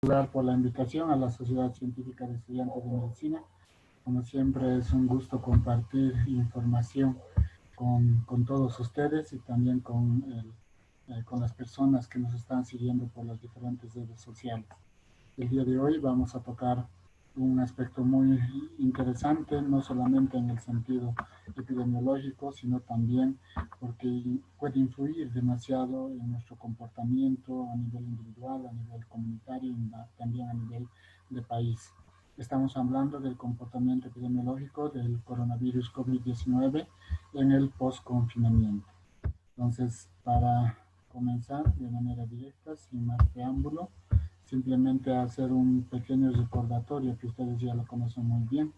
por la invitación a la Sociedad Científica de Estudiantes de Medicina. Como siempre es un gusto compartir información con todos ustedes y también con las personas que nos están siguiendo por las diferentes redes sociales. El día de hoy vamos a tocar un aspecto muy interesante, no solamente en el sentido epidemiológico, sino también porque puede influir demasiado en nuestro comportamiento a nivel individual, a nivel comunitario y también a nivel de país. Estamos hablando del comportamiento epidemiológico del coronavirus COVID-19 en el post-confinamiento. Entonces, para comenzar de manera directa, sin más preámbulo, simplemente hacer un pequeño recordatorio que ustedes ya lo conocen muy bien.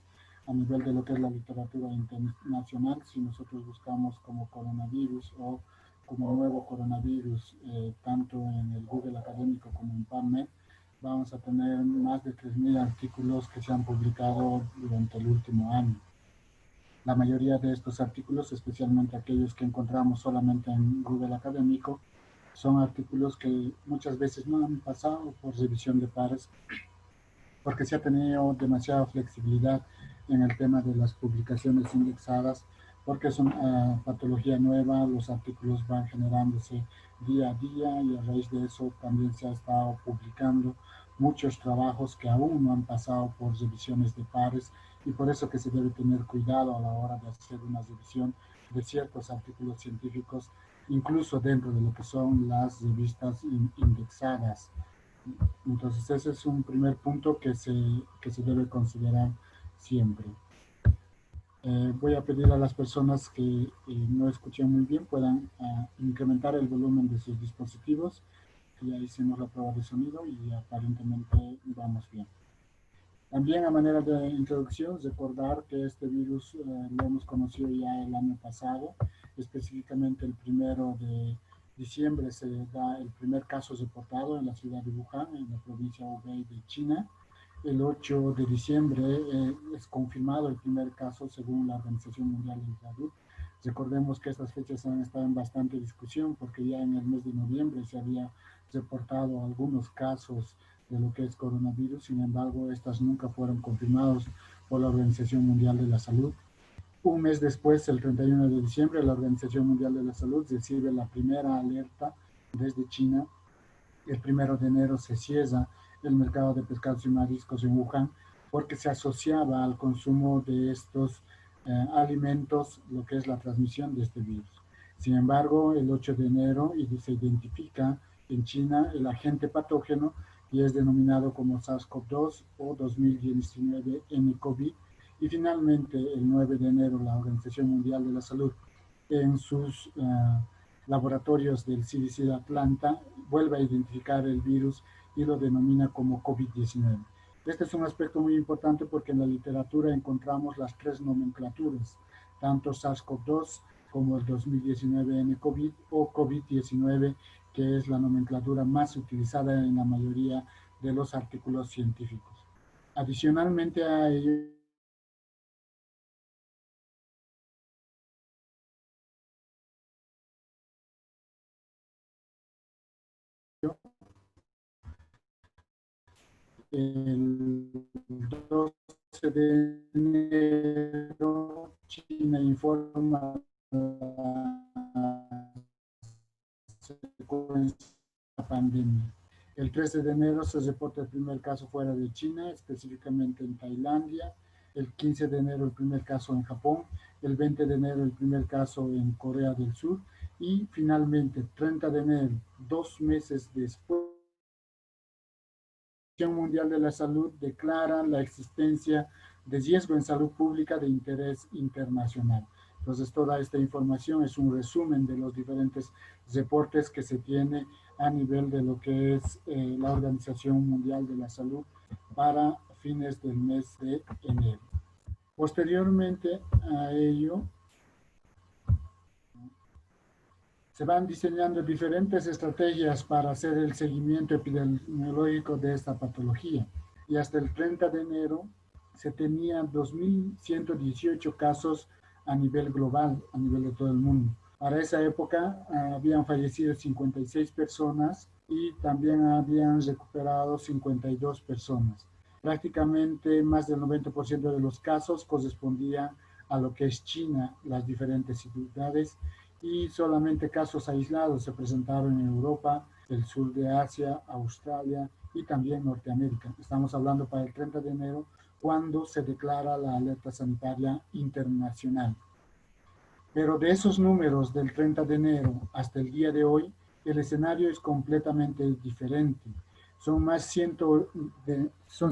A nivel de lo que es la literatura internacional, si nosotros buscamos como coronavirus o como nuevo coronavirus, tanto en el Google académico como en PubMed, vamos a tener más de 3.000 artículos que se han publicado durante el último año. La mayoría de estos artículos, especialmente aquellos que encontramos solamente en Google académico, son artículos que muchas veces no han pasado por revisión de pares porque se ha tenido demasiada flexibilidad en el tema de las publicaciones indexadas, porque es una patología nueva, los artículos van generándose día a día y a raíz de eso también se ha estado publicando muchos trabajos que aún no han pasado por revisiones de pares y por eso que se debe tener cuidado a la hora de hacer una revisión de ciertos artículos científicos, incluso dentro de lo que son las revistas indexadas. Entonces ese es un primer punto que se debe considerar siempre. Voy a pedir a las personas que no escuchen muy bien puedan incrementar el volumen de sus dispositivos. Ya hicimos la prueba de sonido y aparentemente vamos bien. También a manera de introducción, recordar que este virus lo hemos conocido ya el año pasado, específicamente el 1 de diciembre se da el primer caso reportado en la ciudad de Wuhan, en la provincia Hubei de China. El 8 de diciembre es confirmado el primer caso según la Organización Mundial de la Salud. Recordemos que estas fechas han estado en bastante discusión porque ya en el mes de noviembre se había reportado algunos casos de lo que es coronavirus, sin embargo, estas nunca fueron confirmadas por la Organización Mundial de la Salud. Un mes después, el 31 de diciembre, la Organización Mundial de la Salud recibe la primera alerta desde China. El 1 de enero se cierra el mercado de pescados y mariscos en Wuhan porque se asociaba al consumo de estos alimentos lo que es la transmisión de este virus. Sin embargo, el 8 de enero se identifica en China el agente patógeno y es denominado como SARS-CoV-2 o 2019 nCoV. Y finalmente, el 9 de enero, la Organización Mundial de la Salud, en sus laboratorios del CDC de Atlanta, vuelve a identificar el virus y lo denomina como COVID-19. Este es un aspecto muy importante porque en la literatura encontramos las tres nomenclaturas, tanto SARS-CoV-2 como el 2019 nCoV o COVID-19, que es la nomenclatura más utilizada en la mayoría de los artículos científicos. Adicionalmente a ello, el 12 de enero, China informa la secuencia de la pandemia. El 13 de enero se reporta el primer caso fuera de China, específicamente en Tailandia. El 15 de enero el primer caso en Japón. El 20 de enero el primer caso en Corea del Sur. Y finalmente, 30 de enero, 2 meses después, la Organización Mundial de la Salud declara la existencia de riesgo en salud pública de interés internacional. Entonces, toda esta información es un resumen de los diferentes reportes que se tiene a nivel de lo que es la Organización Mundial de la Salud para fines del mes de enero. Posteriormente a ello, se van diseñando diferentes estrategias para hacer el seguimiento epidemiológico de esta patología. Y hasta el 30 de enero se tenían 2.118 casos a nivel global, a nivel de todo el mundo. Para esa época habían fallecido 56 personas y también habían recuperado 52 personas. Prácticamente más del 90% de los casos correspondían a lo que es China, las diferentes ciudades, y solamente casos aislados se presentaron en Europa, el sur de Asia, Australia y también Norteamérica. Estamos hablando para el 30 de enero, cuando se declara la alerta sanitaria internacional. Pero de esos números del 30 de enero hasta el día de hoy, el escenario es completamente diferente. Son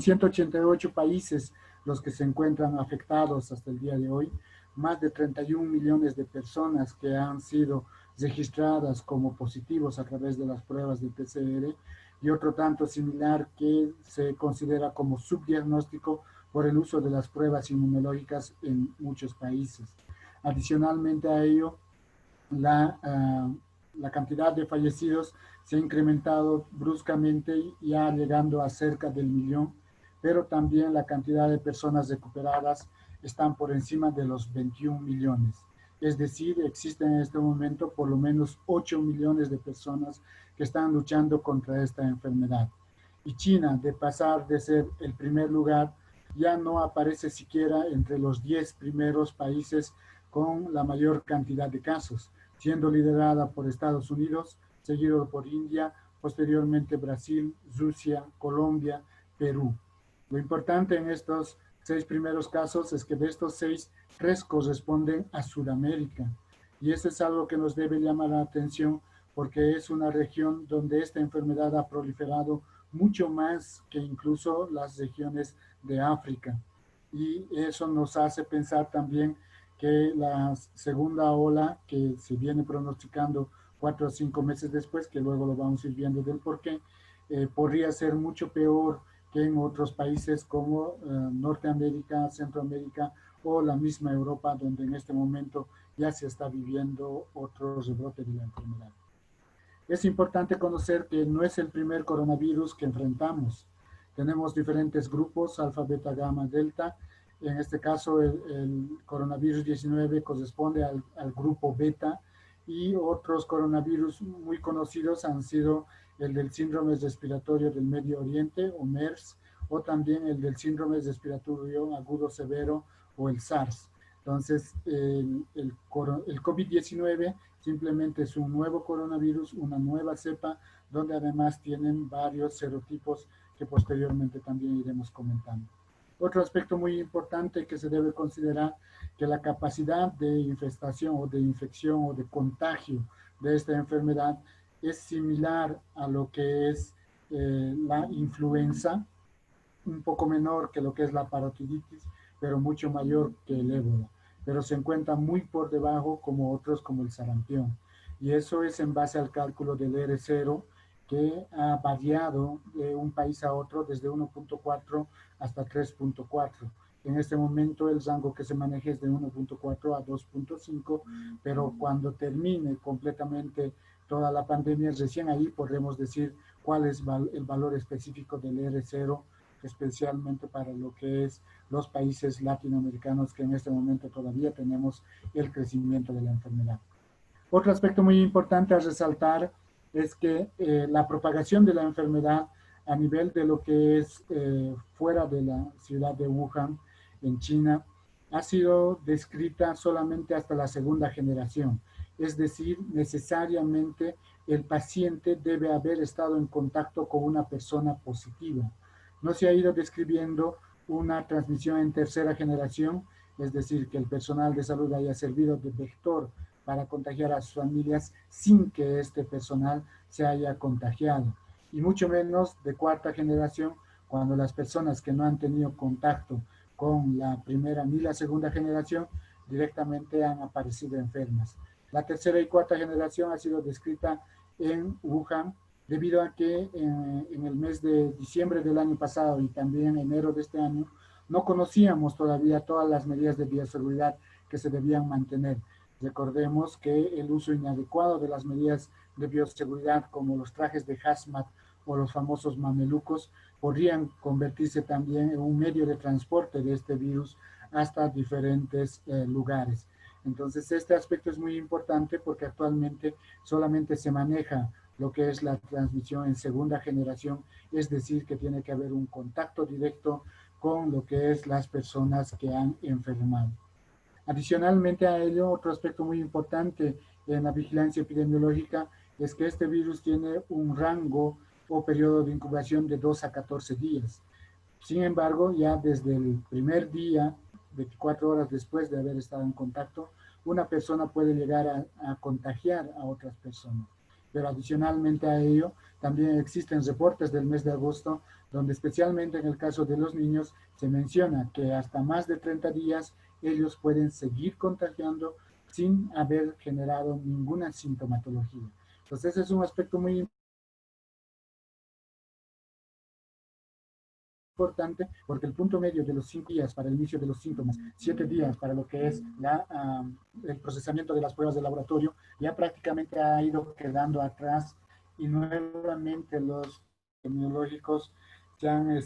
188 países los que se encuentran afectados hasta el día de hoy, más de 31 millones de personas que han sido registradas como positivos a través de las pruebas de PCR y otro tanto similar que se considera como subdiagnóstico por el uso de las pruebas inmunológicas en muchos países. Adicionalmente a ello, la cantidad de fallecidos se ha incrementado bruscamente, ya llegando a cerca del millón, pero también la cantidad de personas recuperadas están por encima de los 21 millones. Es decir, existen en este momento por lo menos 8 millones de personas que están luchando contra esta enfermedad. Y China, de pasar de ser el primer lugar, ya no aparece siquiera entre los 10 primeros países con la mayor cantidad de casos, siendo liderada por Estados Unidos, seguido por India, posteriormente Brasil, Rusia, Colombia, Perú. Lo importante en estos 6 primeros casos es que de estos 6, 3 corresponden a Sudamérica. Y eso es algo que nos debe llamar la atención porque es una región donde esta enfermedad ha proliferado mucho más que incluso las regiones de África. Y eso nos hace pensar también que la segunda ola que se viene pronosticando 4 o 5 meses después, que luego lo vamos a ir viendo del por qué, podría ser mucho peor que en otros países como Norteamérica, Centroamérica o la misma Europa, donde en este momento ya se está viviendo otro rebrote de la enfermedad. Es importante conocer que no es el primer coronavirus que enfrentamos. Tenemos diferentes grupos, alfa, beta, gamma, delta. En este caso, el coronavirus 19 corresponde al grupo beta y otros coronavirus muy conocidos han sido el del síndrome respiratorio del Medio Oriente o MERS o también el del síndrome respiratorio agudo severo o el SARS. Entonces, el COVID-19 simplemente es un nuevo coronavirus, una nueva cepa, donde además tienen varios serotipos que posteriormente también iremos comentando. Otro aspecto muy importante que se debe considerar que la capacidad de infestación o de infección o de contagio de esta enfermedad es similar a lo que es la influenza, un poco menor que lo que es la parotiditis, pero mucho mayor que el ébola, pero se encuentra muy por debajo como otros como el sarampión. Y eso es en base al cálculo del R0 que ha variado de un país a otro desde 1.4 hasta 3.4. En este momento el rango que se maneja es de 1.4 a 2.5, pero cuando termine completamente toda la pandemia, recién ahí podremos decir cuál es el valor específico del R0, especialmente para lo que es los países latinoamericanos que en este momento todavía tenemos el crecimiento de la enfermedad. Otro aspecto muy importante a resaltar es que la propagación de la enfermedad a nivel de lo que es fuera de la ciudad de Wuhan, en China, ha sido descrita solamente hasta la segunda generación. Es decir, necesariamente el paciente debe haber estado en contacto con una persona positiva. No se ha ido describiendo una transmisión en tercera generación, es decir, que el personal de salud haya servido de vector para contagiar a sus familias sin que este personal se haya contagiado. Y mucho menos de cuarta generación, cuando las personas que no han tenido contacto con la primera ni la segunda generación directamente han aparecido enfermas. La tercera y cuarta generación ha sido descrita en Wuhan debido a que en el mes de diciembre del año pasado y también en enero de este año no conocíamos todavía todas las medidas de bioseguridad que se debían mantener. Recordemos que el uso inadecuado de las medidas de bioseguridad como los trajes de hazmat o los famosos mamelucos podrían convertirse también en un medio de transporte de este virus hasta diferentes lugares. Entonces este aspecto es muy importante porque actualmente solamente se maneja lo que es la transmisión en segunda generación, es decir, que tiene que haber un contacto directo con lo que es las personas que han enfermado. Adicionalmente a ello, otro aspecto muy importante en la vigilancia epidemiológica es que este virus tiene un rango o periodo de incubación de 2 a 14 días. Sin embargo, ya desde el primer día, 24 horas después de haber estado en contacto, una persona puede llegar a contagiar a otras personas. Pero adicionalmente a ello, también existen reportes del mes de agosto, donde especialmente en el caso de los niños, se menciona que hasta más de 30 días ellos pueden seguir contagiando sin haber generado ninguna sintomatología. Entonces, ese es un aspecto muy importante porque el punto medio de los 5 días para el inicio de los síntomas, 7 días para lo que es el procesamiento de las pruebas de laboratorio, ya prácticamente ha ido quedando atrás y nuevamente los epidemiológicos se han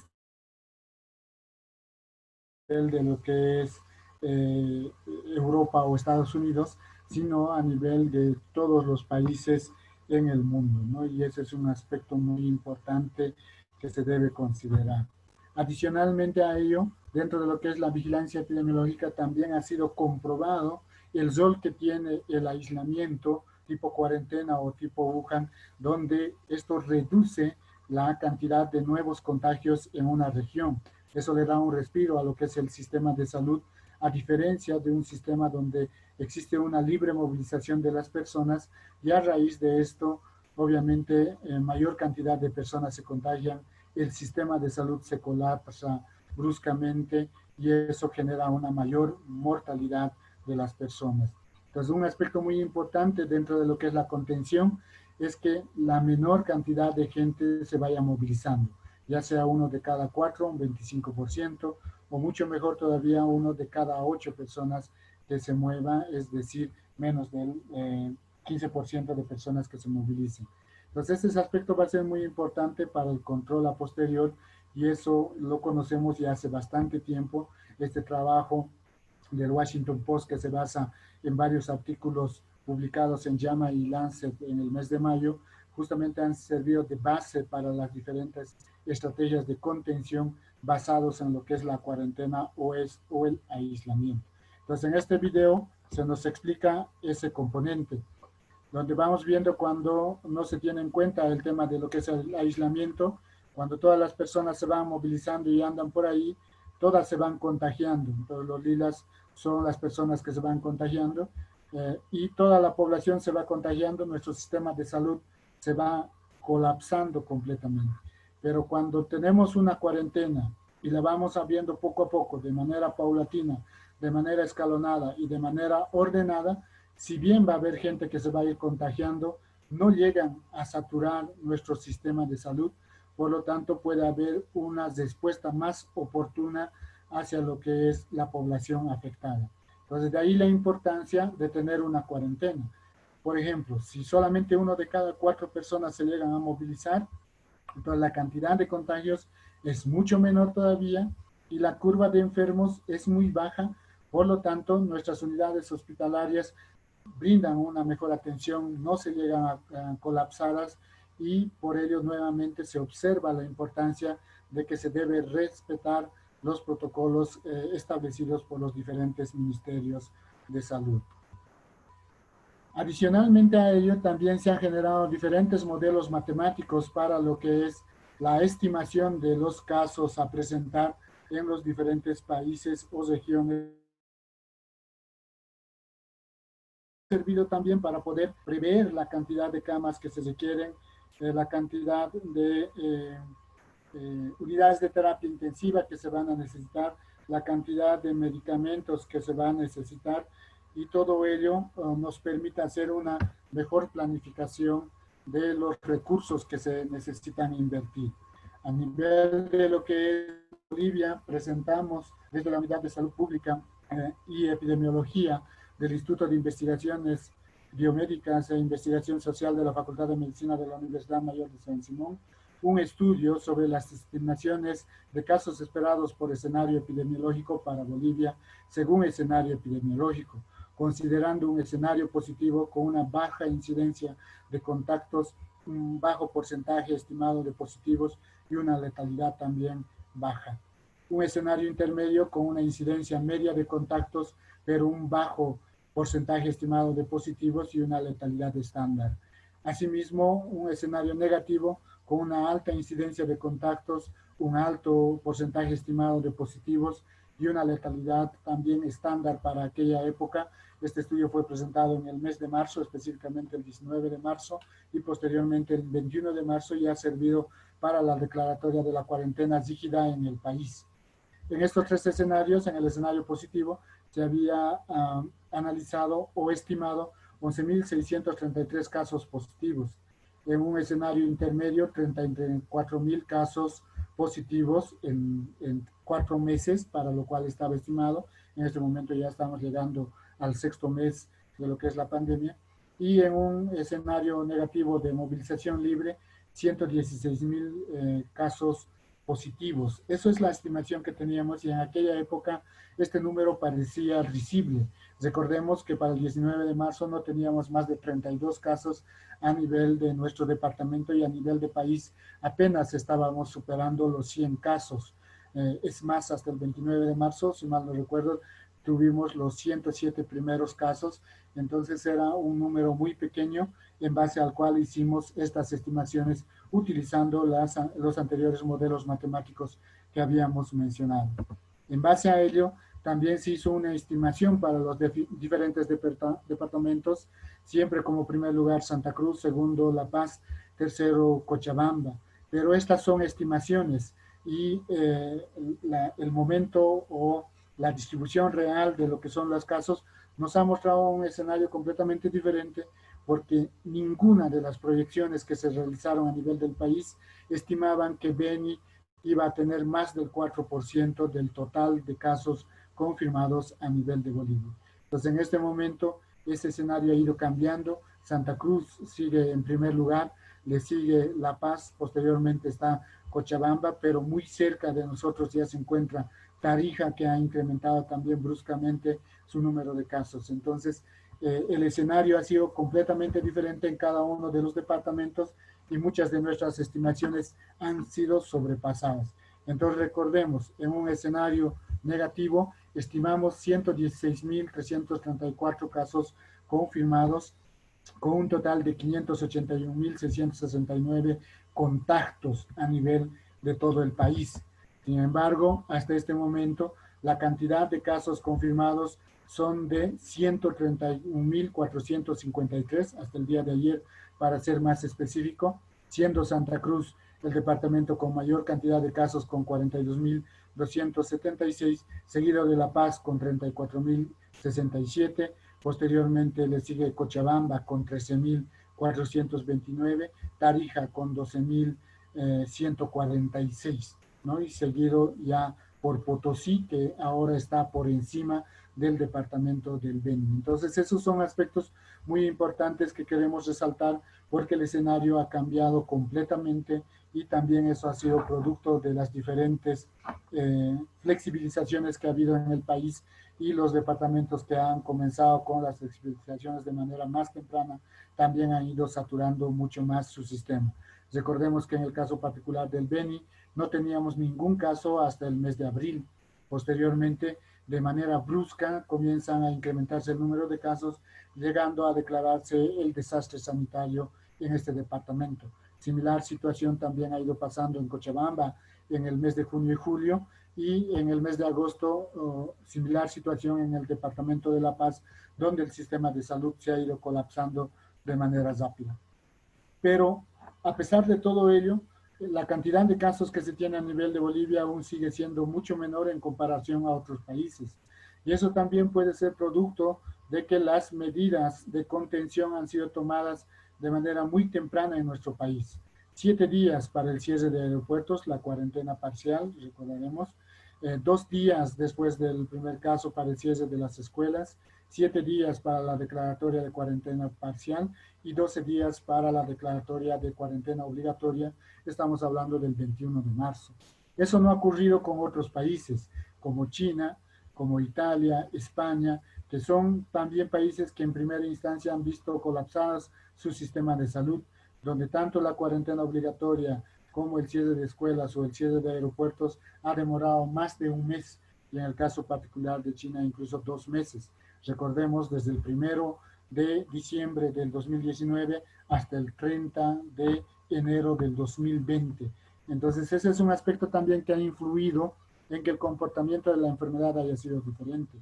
de lo que es eh, Europa o Estados Unidos, sino a nivel de todos los países en el mundo, ¿no? Y ese es un aspecto muy importante que se debe considerar. Adicionalmente a ello, dentro de lo que es la vigilancia epidemiológica, también ha sido comprobado el rol que tiene el aislamiento tipo cuarentena o tipo Wuhan, donde esto reduce la cantidad de nuevos contagios en una región. Eso le da un respiro a lo que es el sistema de salud, a diferencia de un sistema donde existe una libre movilización de las personas y a raíz de esto, obviamente, mayor cantidad de personas se contagian, el sistema de salud se colapsa bruscamente y eso genera una mayor mortalidad de las personas. Entonces, un aspecto muy importante dentro de lo que es la contención es que la menor cantidad de gente se vaya movilizando, ya sea uno de cada 4, un 25%, o mucho mejor todavía uno de cada 8 personas que se mueva, es decir, menos del 15% de personas que se movilicen. Entonces, ese aspecto va a ser muy importante para el control a posterior y eso lo conocemos ya hace bastante tiempo, este trabajo del Washington Post que se basa en varios artículos publicados en JAMA y Lancet en el mes de mayo, justamente han servido de base para las diferentes estrategias de contención basados en lo que es la cuarentena o el aislamiento. Entonces, en este video se nos explica ese componente, donde vamos viendo cuando no se tiene en cuenta el tema de lo que es el aislamiento, cuando todas las personas se van movilizando y andan por ahí, todas se van contagiando. Entonces, los lilas son las personas que se van contagiando y toda la población se va contagiando, nuestro sistema de salud se va colapsando completamente. Pero cuando tenemos una cuarentena y la vamos viendo poco a poco, de manera paulatina, de manera escalonada y de manera ordenada, si bien va a haber gente que se va a ir contagiando, no llegan a saturar nuestro sistema de salud, por lo tanto puede haber una respuesta más oportuna hacia lo que es la población afectada. Entonces, de ahí la importancia de tener una cuarentena. Por ejemplo, si solamente uno de cada 4 personas se llegan a movilizar, entonces la cantidad de contagios es mucho menor todavía y la curva de enfermos es muy baja. Por lo tanto, nuestras unidades hospitalarias brindan una mejor atención, no se llegan a colapsadas y por ello nuevamente se observa la importancia de que se debe respetar los protocolos establecidos por los diferentes ministerios de salud. Adicionalmente a ello, también se han generado diferentes modelos matemáticos para lo que es la estimación de los casos a presentar en los diferentes países o regiones. Ha servido también para poder prever la cantidad de camas que se requieren, la cantidad de unidades de terapia intensiva que se van a necesitar, la cantidad de medicamentos que se van a necesitar y todo ello nos permite hacer una mejor planificación de los recursos que se necesitan invertir. A nivel de lo que es Bolivia, presentamos desde la Unidad de Salud Pública y Epidemiología del Instituto de Investigaciones Biomédicas e Investigación Social de la Facultad de Medicina de la Universidad Mayor de San Simón, un estudio sobre las estimaciones de casos esperados por escenario epidemiológico para Bolivia según escenario epidemiológico, considerando un escenario positivo con una baja incidencia de contactos un bajo porcentaje estimado de positivos y una letalidad también baja. Un escenario intermedio con una incidencia media de contactos, pero un bajo porcentaje estimado de positivos y una letalidad estándar. Asimismo, un escenario negativo con una alta incidencia de contactos, un alto porcentaje estimado de positivos y una letalidad también estándar para aquella época. Este estudio fue presentado en el mes de marzo, específicamente el 19 de marzo, y posteriormente el 21 de marzo ya ha servido para la declaratoria de la cuarentena rígida en el país. En estos tres escenarios, en el escenario positivo, se había analizado o estimado 11.633 casos positivos. En un escenario intermedio, 34.000 casos positivos en 4 meses, para lo cual estaba estimado. En este momento ya estamos llegando al 6º mes de lo que es la pandemia. Y en un escenario negativo de movilización libre, 116.000 casos positivos. Eso es la estimación que teníamos y en aquella época este número parecía risible. Recordemos que para el 19 de marzo no teníamos más de 32 casos a nivel de nuestro departamento y a nivel de país apenas estábamos superando los 100 casos. Es más, hasta el 29 de marzo, si mal no recuerdo, tuvimos los 107 primeros casos, entonces era un número muy pequeño en base al cual hicimos estas estimaciones utilizando los anteriores modelos matemáticos que habíamos mencionado. En base a ello, también se hizo una estimación para los diferentes departamentos, siempre como primer lugar Santa Cruz, segundo La Paz, tercero Cochabamba. Pero estas son estimaciones y el momento o la distribución real de lo que son los casos nos ha mostrado un escenario completamente diferente, porque ninguna de las proyecciones que se realizaron a nivel del país estimaban que Beni iba a tener más del 4% del total de casos confirmados a nivel de Bolivia. Entonces, en este momento, ese escenario ha ido cambiando. Santa Cruz sigue en primer lugar, le sigue La Paz, posteriormente está Cochabamba, pero muy cerca de nosotros ya se encuentra Tarija, que ha incrementado también bruscamente su número de casos. Entonces, el escenario ha sido completamente diferente en cada uno de los departamentos y muchas de nuestras estimaciones han sido sobrepasadas. Entonces recordemos, en un escenario negativo estimamos 116.334 casos confirmados con un total de 581.669 contactos a nivel de todo el país. Sin embargo, hasta este momento, la cantidad de casos confirmados son de 131.453 hasta el día de ayer, para ser más específico, siendo Santa Cruz el departamento con mayor cantidad de casos con 42.276, seguido de La Paz con 34.067, posteriormente le sigue Cochabamba con 13.429, Tarija con 12.146, ¿no? Y seguido ya por Potosí, que ahora está por encima del departamento del Beni. Entonces, esos son aspectos muy importantes que queremos resaltar, porque el escenario ha cambiado completamente y también eso ha sido producto de las diferentes flexibilizaciones que ha habido en el país, y los departamentos que han comenzado con las flexibilizaciones de manera más temprana también han ido saturando mucho más su sistema. Recordemos que en el caso particular del Beni no teníamos ningún caso hasta el mes de abril. Posteriormente, de manera brusca, comienzan a incrementarse el número de casos, llegando a declararse el desastre sanitario en este departamento. Similar situación también ha ido pasando en Cochabamba en el mes de junio y julio, y en el mes de agosto, similar situación en el departamento de La Paz, donde el sistema de salud se ha ido colapsando de manera rápida. Pero a pesar de todo ello, la cantidad de casos que se tiene a nivel de Bolivia aún sigue siendo mucho menor en comparación a otros países. Y eso también puede ser producto de que las medidas de contención han sido tomadas de manera muy temprana en nuestro país. 7 días para el cierre de aeropuertos, la cuarentena parcial, recordaremos. 2 días después del primer caso para el cierre de las escuelas. 7 días para la declaratoria de cuarentena parcial y 12 días para la declaratoria de cuarentena obligatoria. Estamos hablando del 21 de marzo. Eso no ha ocurrido con otros países, como China, como Italia, España, que son también países que en primera instancia han visto colapsadas su sistema de salud, donde tanto la cuarentena obligatoria como el cierre de escuelas o el cierre de aeropuertos ha demorado más de un mes, y en el caso particular de China incluso 2 meses. Recordemos, desde el 1 de diciembre del 2019 hasta el 30 de enero del 2020. Entonces ese es un aspecto también que ha influido en que el comportamiento de la enfermedad haya sido diferente.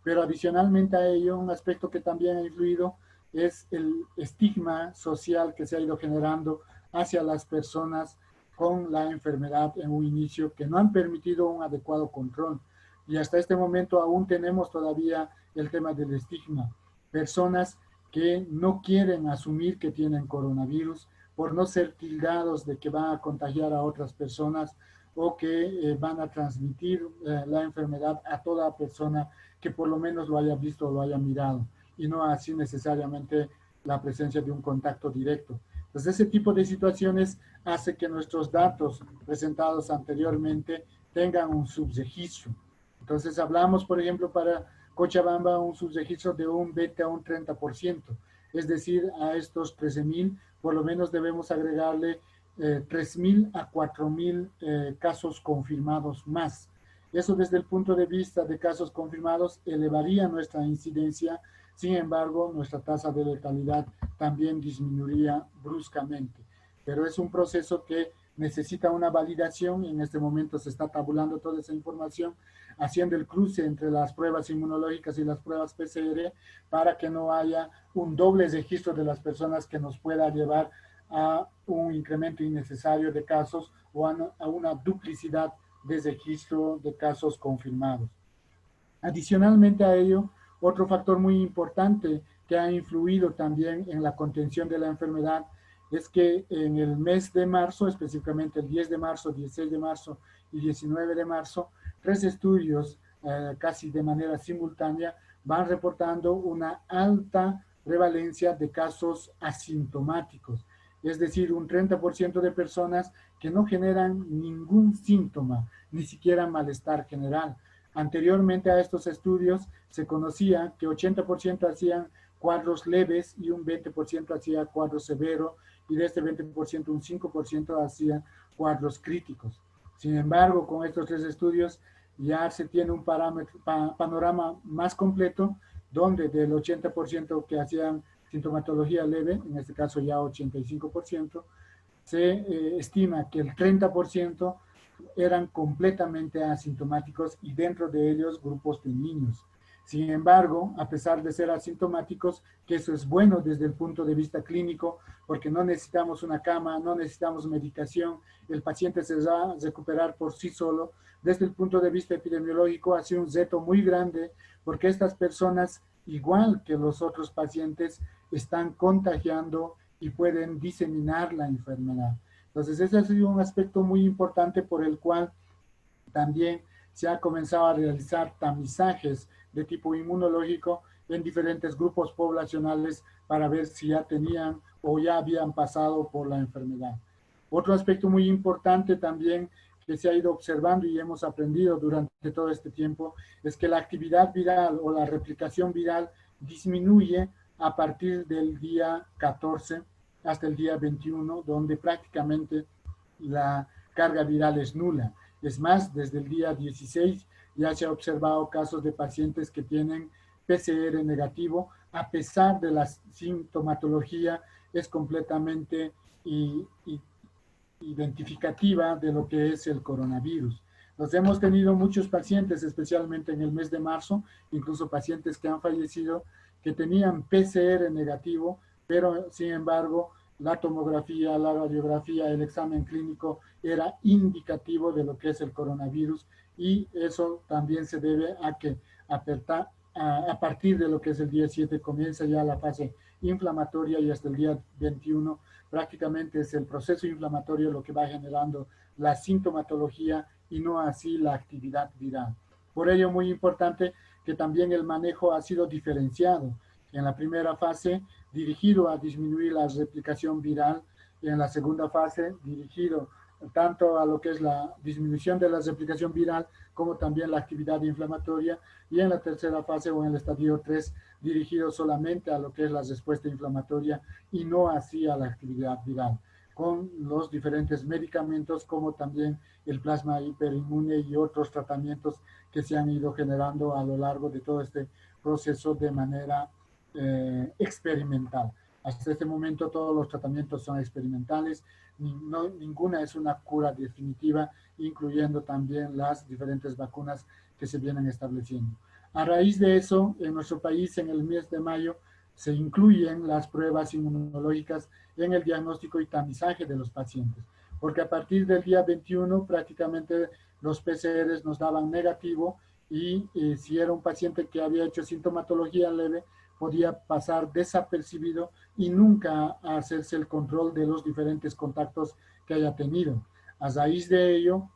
Pero adicionalmente a ello, un aspecto que también ha influido es el estigma social que se ha ido generando hacia las personas con la enfermedad en un inicio, que no han permitido un adecuado control. Y hasta este momento aún tenemos todavía el tema del estigma. Personas que no quieren asumir que tienen coronavirus por no ser tildados de que van a contagiar a otras personas o que van a transmitir la enfermedad a toda persona que por lo menos lo haya visto o lo haya mirado, y no así necesariamente la presencia de un contacto directo. Entonces, ese tipo de situaciones hace que nuestros datos presentados anteriormente tengan un subregistro. Entonces, hablamos, por ejemplo, para Cochabamba, un subregistro de un 20 a un 30%. Es decir, a estos 13.000, por lo menos debemos agregarle 3.000 a 4.000 casos confirmados más. Eso desde el punto de vista de casos confirmados elevaría nuestra incidencia. Sin embargo, nuestra tasa de letalidad también disminuiría bruscamente. Pero es un proceso que necesita una validación. En este momento se está tabulando toda esa información, haciendo el cruce entre las pruebas inmunológicas y las pruebas PCR para que no haya un doble registro de las personas que nos pueda llevar a un incremento innecesario de casos o a una duplicidad de registro de casos confirmados. Adicionalmente a ello, otro factor muy importante que ha influido también en la contención de la enfermedad es que en el mes de marzo, específicamente el 10 de marzo, 16 de marzo y 19 de marzo, 3 estudios casi de manera simultánea van reportando una alta prevalencia de casos asintomáticos, es decir, un 30% de personas que no generan ningún síntoma, ni siquiera malestar general. Anteriormente a estos estudios se conocía que 80% hacían cuadros leves y un 20% hacía cuadros severos, y de este 20% un 5% hacía cuadros críticos. Sin embargo, con estos 3 estudios ya se tiene un panorama más completo, donde del 80% que hacían sintomatología leve, en este caso ya 85%, se estima que el 30% eran completamente asintomáticos, y dentro de ellos grupos de niños. Sin embargo, a pesar de ser asintomáticos, que eso es bueno desde el punto de vista clínico, porque no necesitamos una cama, no necesitamos medicación, el paciente se va a recuperar por sí solo. Desde el punto de vista epidemiológico ha sido un reto muy grande, porque estas personas, igual que los otros pacientes, están contagiando y pueden diseminar la enfermedad. Entonces, ese ha sido un aspecto muy importante por el cual también se ha comenzado a realizar tamizajes de tipo inmunológico en diferentes grupos poblacionales para ver si ya tenían o ya habían pasado por la enfermedad. Otro aspecto muy importante también que se ha ido observando y hemos aprendido durante todo este tiempo es que la actividad viral o la replicación viral disminuye a partir del día 14 hasta el día 21, donde prácticamente la carga viral es nula. Es más, desde el día 16 ya se ha observado casos de pacientes que tienen PCR negativo, a pesar de la sintomatología, es completamente identificativa de lo que es el coronavirus. Nos hemos tenido muchos pacientes, especialmente en el mes de marzo, incluso pacientes que han fallecido, que tenían PCR negativo, pero sin embargo la tomografía, la radiografía, el examen clínico era indicativo de lo que es el coronavirus, y eso también se debe a que a partir de lo que es el día 7 comienza ya la fase inflamatoria, y hasta el día 21 prácticamente es el proceso inflamatorio lo que va generando la sintomatología y no así la actividad viral. Por ello, muy importante que también el manejo ha sido diferenciado. En la primera fase, dirigido a disminuir la replicación viral, y en la segunda fase, dirigido tanto a lo que es la disminución de la replicación viral como también la actividad inflamatoria, y en la tercera fase o en el estadio 3 dirigido solamente a lo que es la respuesta inflamatoria y no así a la actividad viral, con los diferentes medicamentos como también el plasma hiperinmune y otros tratamientos que se han ido generando a lo largo de todo este proceso de manera experimental. Hasta este momento todos los tratamientos son experimentales, ninguna es una cura definitiva, incluyendo también las diferentes vacunas que se vienen estableciendo. A raíz de eso, en nuestro país, en el mes de mayo, se incluyen las pruebas inmunológicas en el diagnóstico y tamizaje de los pacientes, porque a partir del día 21 prácticamente los PCRs nos daban negativo y si era un paciente que había hecho sintomatología leve, podía pasar desapercibido y nunca hacerse el control de los diferentes contactos que haya tenido. A raíz de ello,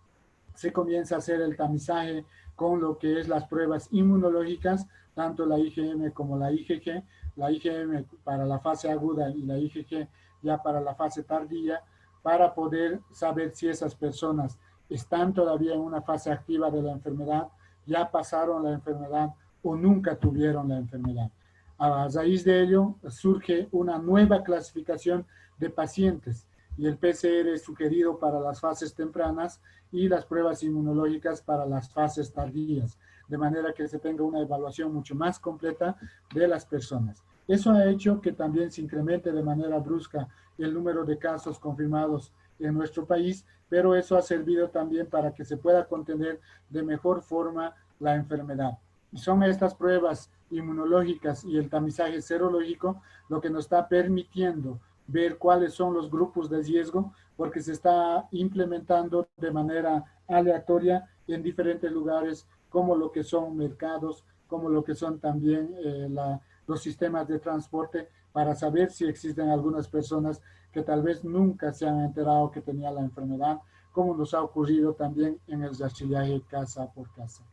se comienza a hacer el tamizaje con lo que es las pruebas inmunológicas, tanto la IgM como la IgM para la fase aguda y la IgG ya para la fase tardía, para poder saber si esas personas están todavía en una fase activa de la enfermedad, ya pasaron la enfermedad o nunca tuvieron la enfermedad. A raíz de ello surge una nueva clasificación de pacientes y el PCR es sugerido para las fases tempranas y las pruebas inmunológicas para las fases tardías, de manera que se tenga una evaluación mucho más completa de las personas. Eso ha hecho que también se incremente de manera brusca el número de casos confirmados en nuestro país, pero eso ha servido también para que se pueda contener de mejor forma la enfermedad. Y son estas pruebas inmunológicas y el tamizaje serológico lo que nos está permitiendo ver cuáles son los grupos de riesgo, porque se está implementando de manera aleatoria en diferentes lugares, como lo que son mercados, como lo que son también los sistemas de transporte, para saber si existen algunas personas que tal vez nunca se han enterado que tenía la enfermedad, como nos ha ocurrido también en el rastrillaje casa por casa.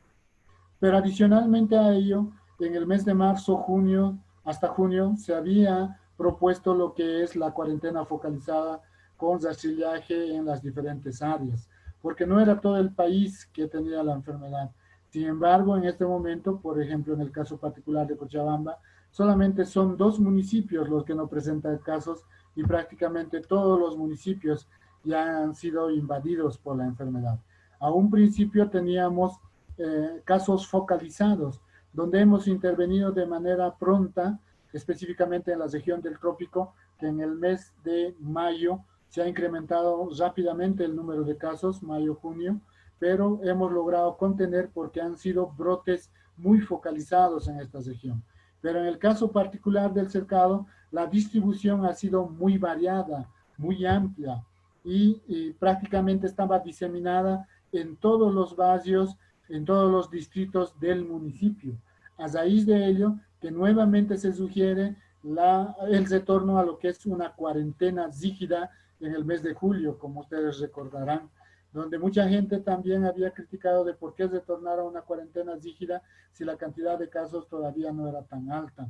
Pero adicionalmente a ello, en el mes de marzo, junio, hasta junio, se había propuesto lo que es la cuarentena focalizada con rastrillaje en las diferentes áreas, porque no era todo el país que tenía la enfermedad. Sin embargo, en este momento, por ejemplo, en el caso particular de Cochabamba, solamente son 2 municipios los que no presentan casos y prácticamente todos los municipios ya han sido invadidos por la enfermedad. A un principio teníamos casos focalizados, donde hemos intervenido de manera pronta, específicamente en la región del trópico, que en el mes de mayo se ha incrementado rápidamente el número de casos, mayo-junio, pero hemos logrado contener porque han sido brotes muy focalizados en esta región. Pero en el caso particular del cercado, la distribución ha sido muy variada, muy amplia y prácticamente estaba diseminada en todos los barrios, en todos los distritos del municipio. A raíz de ello, que nuevamente se sugiere el retorno a lo que es una cuarentena rígida en el mes de julio, como ustedes recordarán, donde mucha gente también había criticado de por qué retornar a una cuarentena rígida si la cantidad de casos todavía no era tan alta.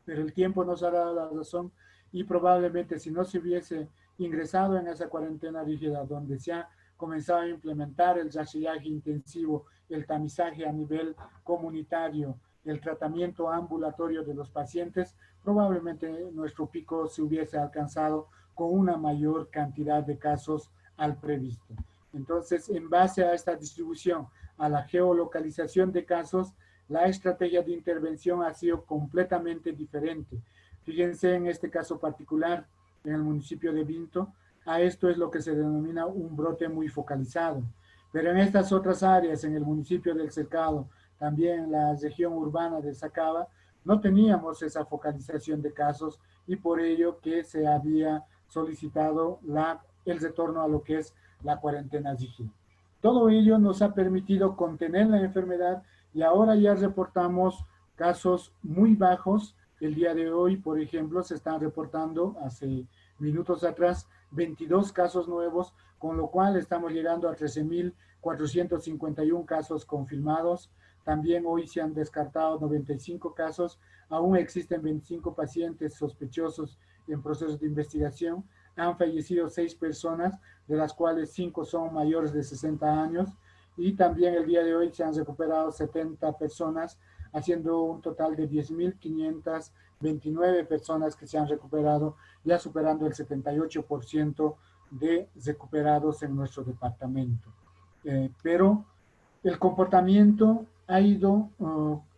Pero el tiempo nos ha dado la razón y probablemente si no se hubiese ingresado en esa cuarentena rígida donde se ha comenzado a implementar el rastrillaje intensivo, el tamizaje a nivel comunitario, el tratamiento ambulatorio de los pacientes, probablemente nuestro pico se hubiese alcanzado con una mayor cantidad de casos al previsto. Entonces, en base a esta distribución, a la geolocalización de casos, la estrategia de intervención ha sido completamente diferente. Fíjense en este caso particular, en el municipio de Vinto, a esto es lo que se denomina un brote muy focalizado. Pero en estas otras áreas, en el municipio del Cercado, también en la región urbana de Sacaba, no teníamos esa focalización de casos y por ello que se había solicitado el retorno a lo que es la cuarentena rígida. Todo ello nos ha permitido contener la enfermedad y ahora ya reportamos casos muy bajos. El día de hoy, por ejemplo, se están reportando hace minutos atrás 22 casos nuevos, con lo cual estamos llegando a 13.451 casos confirmados. También hoy se han descartado 95 casos, aún existen 25 pacientes sospechosos en procesos de investigación. han fallecido 6 personas, de las cuales 5 son mayores de 60 años, y también el día de hoy se han recuperado 70 personas, haciendo un total de 10.529 personas que se han recuperado, ya superando el 78% de recuperados en nuestro departamento. Pero el comportamiento ha ido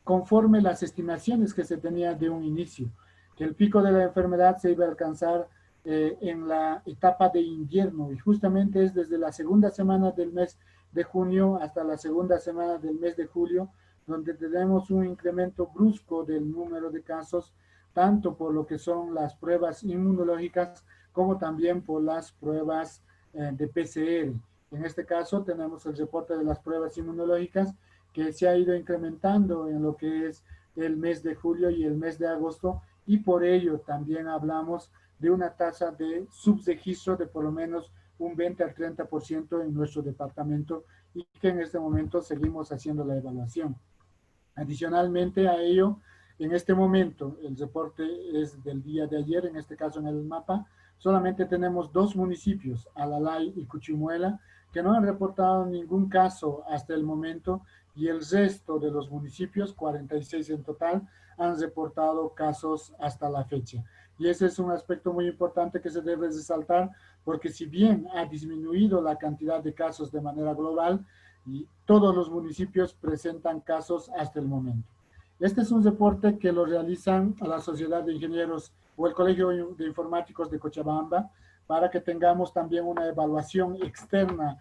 conforme las estimaciones que se tenía de un inicio, que el pico de la enfermedad se iba a alcanzar en la etapa de invierno, y justamente es desde la segunda semana del mes de junio hasta la segunda semana del mes de julio, donde tenemos un incremento brusco del número de casos, tanto por lo que son las pruebas inmunológicas como también por las pruebas de PCR. En este caso tenemos el reporte de las pruebas inmunológicas que se ha ido incrementando en lo que es el mes de julio y el mes de agosto, y por ello también hablamos de una tasa de subregistro de por lo menos un 20 al 30% en nuestro departamento, y que en este momento seguimos haciendo la evaluación. Adicionalmente a ello, en este momento, el reporte es del día de ayer, en este caso en el mapa, solamente tenemos 2 municipios, Alalay y Cuchimuela, que no han reportado ningún caso hasta el momento, y el resto de los municipios, 46 en total, han reportado casos hasta la fecha. Y ese es un aspecto muy importante que se debe resaltar, porque si bien ha disminuido la cantidad de casos de manera global, y todos los municipios presentan casos hasta el momento. Este es un reporte que lo realizan a la Sociedad de Ingenieros o el Colegio de Informáticos de Cochabamba, para que tengamos también una evaluación externa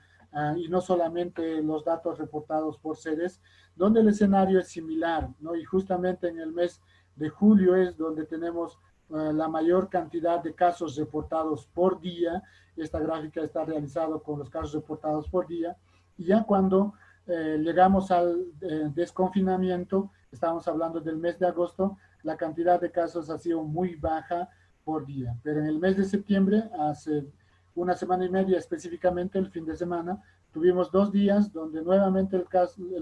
y no solamente los datos reportados por sedes, donde el escenario es similar, ¿no? Y justamente en el mes de julio es donde tenemos la mayor cantidad de casos reportados por día. Esta gráfica está realizada con los casos reportados por día, y ya cuando llegamos al desconfinamiento, estamos hablando del mes de agosto, la cantidad de casos ha sido muy baja por día. Pero en el mes de septiembre, hace una semana y media específicamente, el fin de semana, tuvimos 2 días donde nuevamente el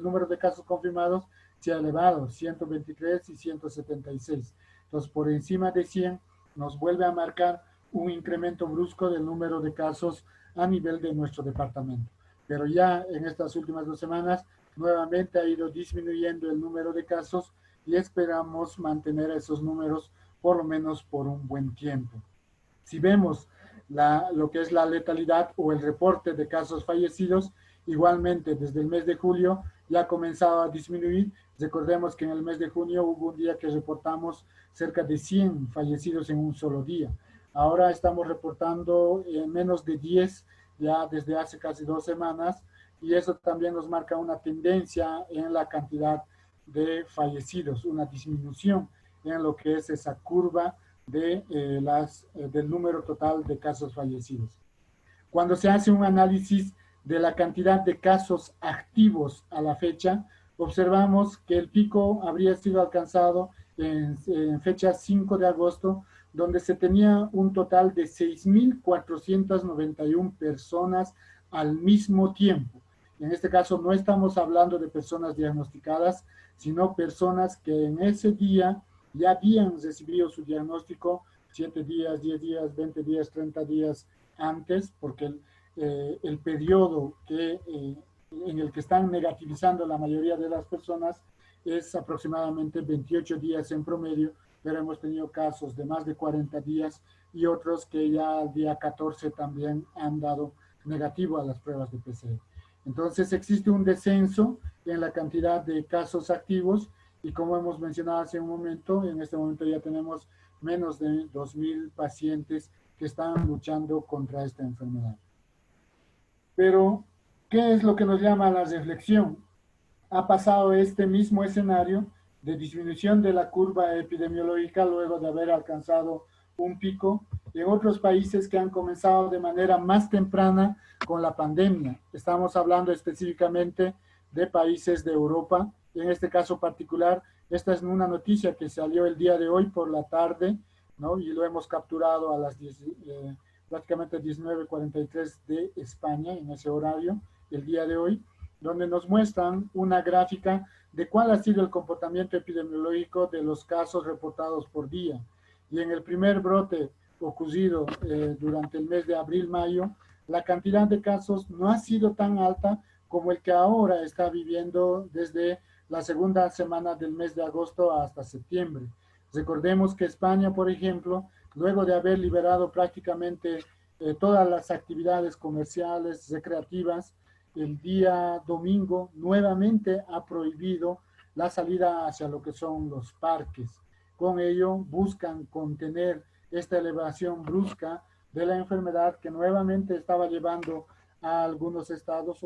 número de casos confirmados se ha elevado, 123 y 176. Entonces, por encima de 100 nos vuelve a marcar un incremento brusco del número de casos a nivel de nuestro departamento. Pero ya en estas últimas 2 semanas nuevamente ha ido disminuyendo el número de casos, y esperamos mantener esos números por lo menos por un buen tiempo. Si vemos lo que es la letalidad o el reporte de casos fallecidos, igualmente desde el mes de julio ya ha comenzado a disminuir. Recordemos que en el mes de junio hubo un día que reportamos cerca de 100 fallecidos en un solo día. Ahora estamos reportando menos de 10 ya desde hace casi 2 semanas, y eso también nos marca una tendencia en la cantidad de fallecidos, una disminución en lo que es esa curva de, del número total de casos fallecidos. Cuando se hace un análisis de la cantidad de casos activos a la fecha, observamos que el pico habría sido alcanzado en fecha 5 de agosto, donde se tenía un total de 6.491 personas al mismo tiempo. En este caso no estamos hablando de personas diagnosticadas, sino personas que en ese día ya habían recibido su diagnóstico 7 días, 10 días, 20 días, 30 días antes, porque el periodo en el que están negativizando la mayoría de las personas es aproximadamente 28 días en promedio, pero hemos tenido casos de más de 40 días y otros que ya al día 14 también han dado negativo a las pruebas de PCR. Entonces existe un descenso en la cantidad de casos activos, y como hemos mencionado hace un momento, en este momento ya tenemos menos de 2.000 pacientes que están luchando contra esta enfermedad. Pero, ¿qué es lo que nos llama a la reflexión? Ha pasado este mismo escenario de disminución de la curva epidemiológica luego de haber alcanzado un pico en otros países que han comenzado de manera más temprana con la pandemia. Estamos hablando específicamente de países de Europa. En este caso particular, esta es una noticia que salió el día de hoy por la tarde, ¿no? Y lo hemos capturado a las prácticamente 19:43 de España, en ese horario, el día de hoy, donde nos muestran una gráfica de cuál ha sido el comportamiento epidemiológico de los casos reportados por día. Y en el primer brote ocurrido durante el mes de abril-mayo, la cantidad de casos no ha sido tan alta como el que ahora está viviendo desde la segunda semana del mes de agosto hasta septiembre. Recordemos que España, por ejemplo, luego de haber liberado prácticamente todas las actividades comerciales, recreativas, el día domingo nuevamente ha prohibido la salida hacia lo que son los parques. Con ello buscan contener esta elevación brusca de la enfermedad que nuevamente estaba llevando a algunos estados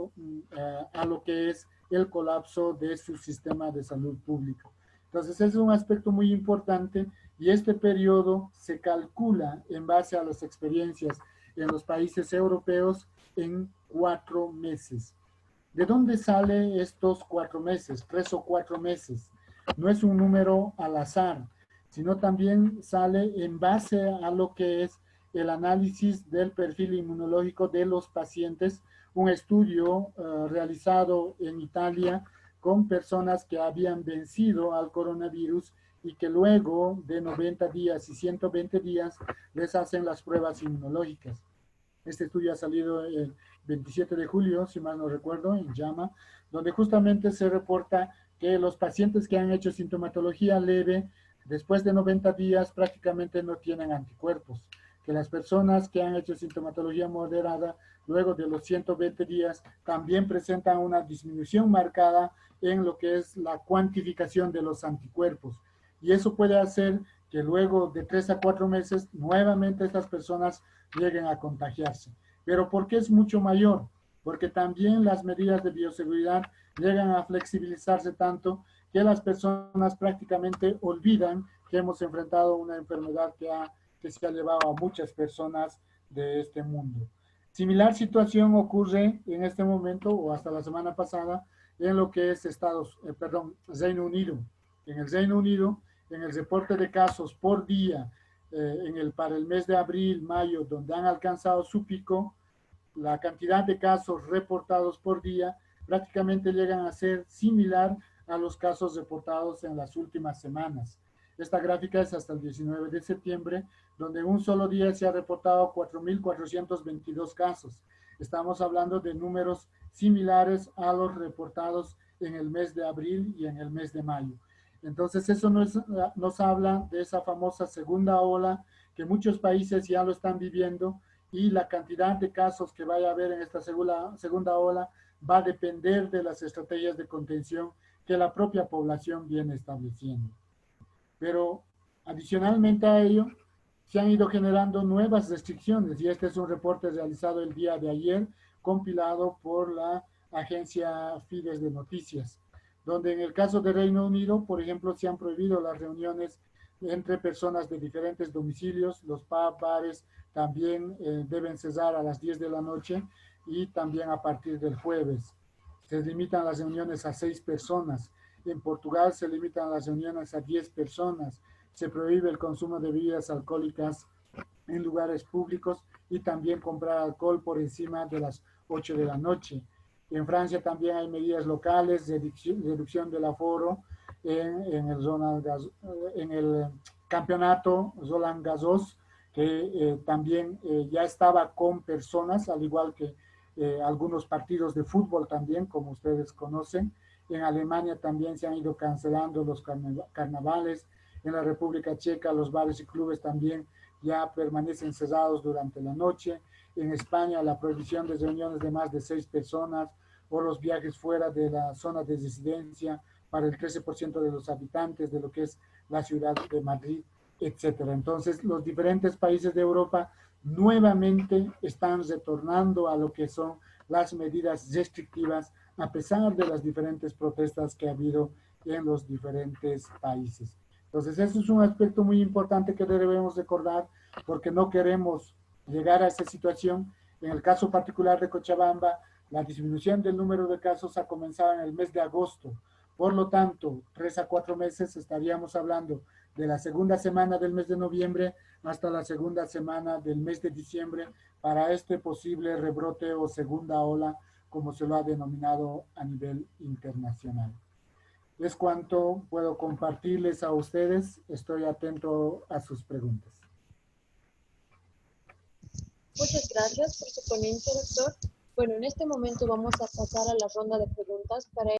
a lo que es el colapso de su sistema de salud pública. Entonces, ese es un aspecto muy importante y este periodo se calcula en base a las experiencias en los países europeos en 4 meses. ¿De dónde salen estos 4 meses, 3 o 4 meses? No es un número al azar, sino también sale en base a lo que es el análisis del perfil inmunológico de los pacientes, un estudio realizado en Italia con personas que habían vencido al coronavirus y que luego de 90 días y 120 días les hacen las pruebas inmunológicas. Este estudio ha salido el 27 de julio, si mal no recuerdo, en JAMA, donde justamente se reporta que los pacientes que han hecho sintomatología leve, después de 90 días prácticamente no tienen anticuerpos, que las personas que han hecho sintomatología moderada, luego de los 120 días, también presentan una disminución marcada en lo que es la cuantificación de los anticuerpos. Y eso puede hacer que luego de 3 a 4 meses, nuevamente estas personas lleguen a contagiarse. Pero ¿por qué es mucho mayor? Porque también las medidas de bioseguridad llegan a flexibilizarse tanto que las personas prácticamente olvidan que hemos enfrentado una enfermedad que se ha llevado a muchas personas de este mundo. Similar situación ocurre en este momento o hasta la semana pasada en lo que es Reino Unido. En el Reino Unido, en el reporte de casos por día para el mes de abril, mayo, donde han alcanzado su pico, la cantidad de casos reportados por día prácticamente llegan a ser similar a los casos reportados en las últimas semanas. Esta gráfica es hasta el 19 de septiembre, donde en un solo día se ha reportado 4.422 casos. Estamos hablando de números similares a los reportados en el mes de abril y en el mes de mayo. Entonces eso nos habla de esa famosa segunda ola que muchos países ya lo están viviendo y la cantidad de casos que vaya a haber en esta segunda ola va a depender de las estrategias de contención que la propia población viene estableciendo. Pero adicionalmente a ello, se han ido generando nuevas restricciones y este es un reporte realizado el día de ayer, compilado por la agencia Fides de Noticias, donde en el caso de Reino Unido, por ejemplo, se han prohibido las reuniones entre personas de diferentes domicilios, los pubs, bares, también deben cesar a las 10 de la noche y también a partir del jueves. Se limitan las reuniones a 6 personas. En Portugal se limitan las reuniones a 10 personas. Se prohíbe el consumo de bebidas alcohólicas en lugares públicos y también comprar alcohol por encima de las 8 de la noche. En Francia también hay medidas locales de reducción del aforo en el campeonato Roland Garros, que también ya estaba con personas, al igual que algunos partidos de fútbol también, como ustedes conocen. En Alemania también se han ido cancelando los carnavales. En la República Checa los bares y clubes también ya permanecen cerrados durante la noche. En España la prohibición de reuniones de más de 6 personas o los viajes fuera de la zona de residencia para el 13% de los habitantes de lo que es la ciudad de Madrid, etcétera. Entonces, los diferentes países de Europa nuevamente están retornando a lo que son las medidas restrictivas a pesar de las diferentes protestas que ha habido en los diferentes países. Entonces, eso es un aspecto muy importante que debemos recordar porque no queremos llegar a esa situación. En el caso particular de Cochabamba, la disminución del número de casos ha comenzado en el mes de agosto. Por lo tanto, 3 a 4 meses estaríamos hablando de la segunda semana del mes de noviembre hasta la segunda semana del mes de diciembre para este posible rebrote o segunda ola, como se lo ha denominado a nivel internacional. Es cuanto puedo compartirles a ustedes. Estoy atento a sus preguntas. Muchas gracias por su ponencia, doctor. Bueno, en este momento vamos a pasar a la ronda de preguntas. Para